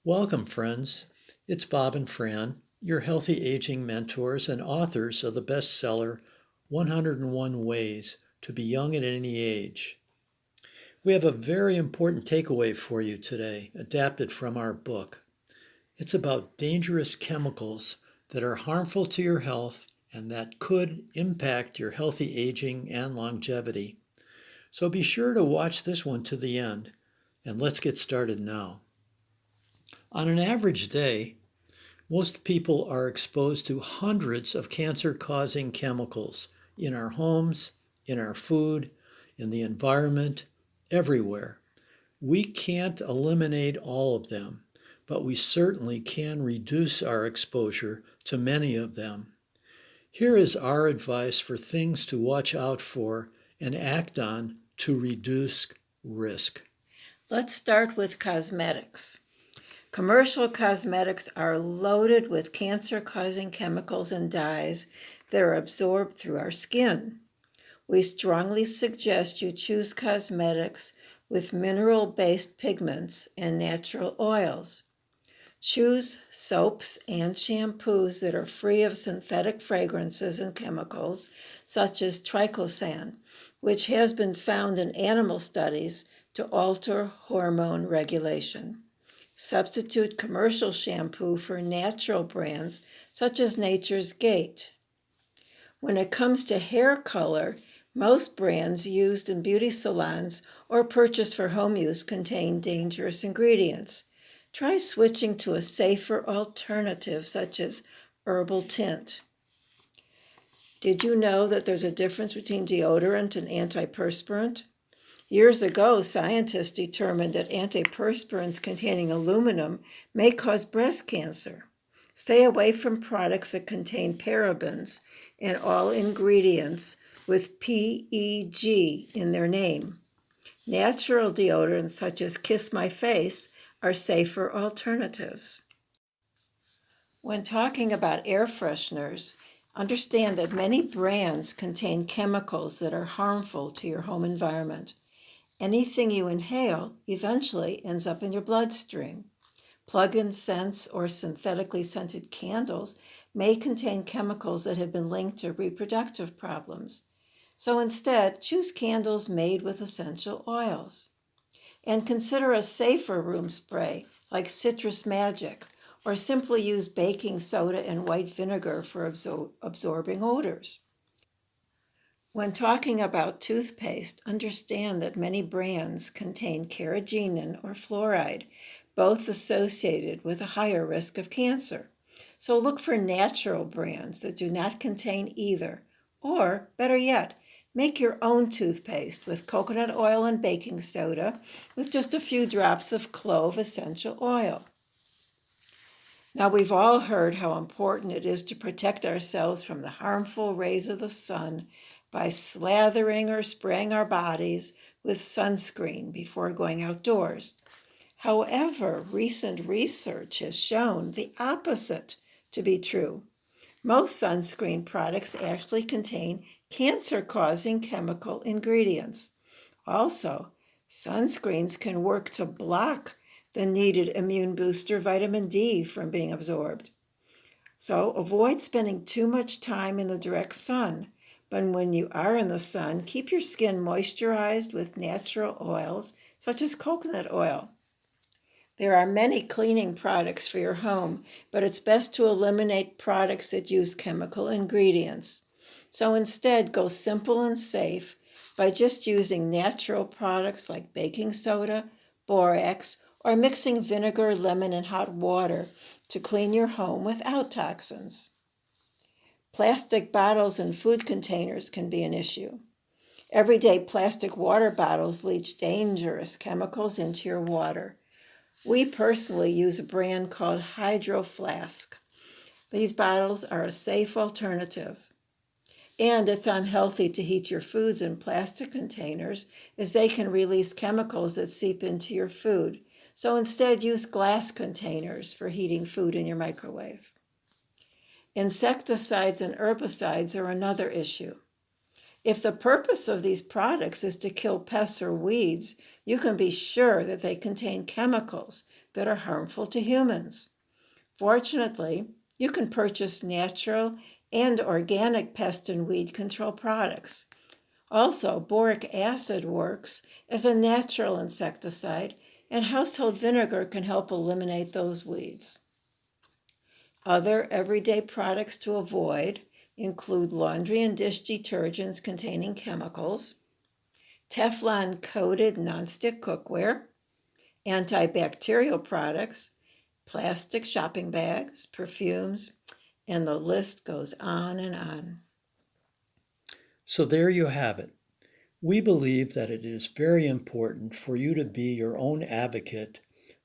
Welcome, friends. It's Bob and Fran, your healthy aging mentors and authors of the bestseller 101 Ways to Be Young at Any Age. We have a very important takeaway for you today, adapted from our book. It's about dangerous chemicals that are harmful to your health and that could impact your healthy aging and longevity. So be sure to watch this one to the end, and let's get started now. On an average day, most people are exposed to hundreds of cancer-causing chemicals in our homes, in our food, in the environment, everywhere. We can't eliminate all of them, but we certainly can reduce our exposure to many of them. Here is our advice for things to watch out for and act on to reduce risk. Let's start with cosmetics. Commercial cosmetics are loaded with cancer-causing chemicals and dyes that are absorbed through our skin. We strongly suggest you choose cosmetics with mineral-based pigments and natural oils. Choose soaps and shampoos that are free of synthetic fragrances and chemicals, such as triclosan, which has been found in animal studies to alter hormone regulation. Substitute commercial shampoo for natural brands such as Nature's Gate. When it comes to hair color, most brands used in beauty salons or purchased for home use contain dangerous ingredients. Try switching to a safer alternative such as herbal tint. Did you know that there's a difference between deodorant and antiperspirant? Years ago, scientists determined that antiperspirants containing aluminum may cause breast cancer. Stay away from products that contain parabens and all ingredients with PEG in their name. Natural deodorants such as Kiss My Face are safer alternatives. When talking about air fresheners, understand that many brands contain chemicals that are harmful to your home environment. Anything you inhale eventually ends up in your bloodstream. Plug-in scents or synthetically scented candles may contain chemicals that have been linked to reproductive problems. So instead, choose candles made with essential oils. And consider a safer room spray like Citrus Magic, or simply use baking soda and white vinegar for absorbing odors. When talking about toothpaste, understand that many brands contain carrageenan or fluoride, both associated with a higher risk of cancer. So look for natural brands that do not contain either, or better yet, make your own toothpaste with coconut oil and baking soda with just a few drops of clove essential oil. Now, we've all heard how important it is to protect ourselves from the harmful rays of the sun by slathering or spraying our bodies with sunscreen before going outdoors. However, recent research has shown the opposite to be true. Most sunscreen products actually contain cancer-causing chemical ingredients. Also, sunscreens can work to block the needed immune booster vitamin D from being absorbed. So avoid spending too much time in the direct sun. But when you are in the sun, keep your skin moisturized with natural oils, such as coconut oil. There are many cleaning products for your home, but it's best to eliminate products that use chemical ingredients. So instead, go simple and safe by just using natural products like baking soda, borax, or mixing vinegar, lemon, and hot water to clean your home without toxins. Plastic bottles and food containers can be an issue. Everyday plastic water bottles leach dangerous chemicals into your water. We personally use a brand called Hydro Flask. These bottles are a safe alternative. And it's unhealthy to heat your foods in plastic containers, as they can release chemicals that seep into your food. So instead, use glass containers for heating food in your microwave. Insecticides and herbicides are another issue. If the purpose of these products is to kill pests or weeds, you can be sure that they contain chemicals that are harmful to humans. Fortunately, you can purchase natural and organic pest and weed control products. Also, boric acid works as a natural insecticide, and household vinegar can help eliminate those weeds. Other everyday products to avoid include laundry and dish detergents containing chemicals, Teflon-coated nonstick cookware, antibacterial products, plastic shopping bags, perfumes, and the list goes on and on. So there you have it. We believe that it is very important for you to be your own advocate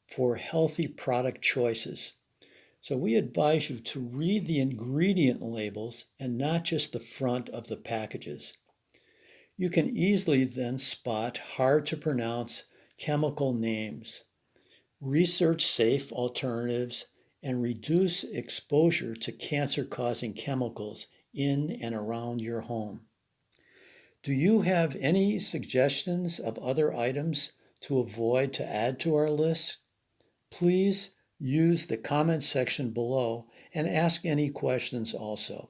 for healthy product choices. So we advise you to read the ingredient labels and not just the front of the packages. You can easily then spot hard-to-pronounce chemical names, research safe alternatives, and reduce exposure to cancer-causing chemicals in and around your home. Do you have any suggestions of other items to avoid to add to our list? Please use the comment section below and ask any questions also.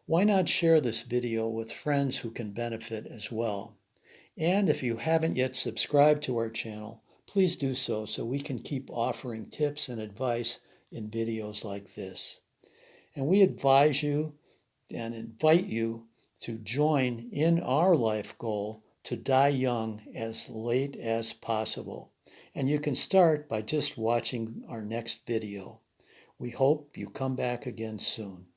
Why not share this video with friends who can benefit as well? And if you haven't yet subscribed to our channel, please do so we can keep offering tips and advice in videos like this. And we advise you and invite you to join in our life goal to die young as late as possible. And you can start by just watching our next video. We hope you come back again soon.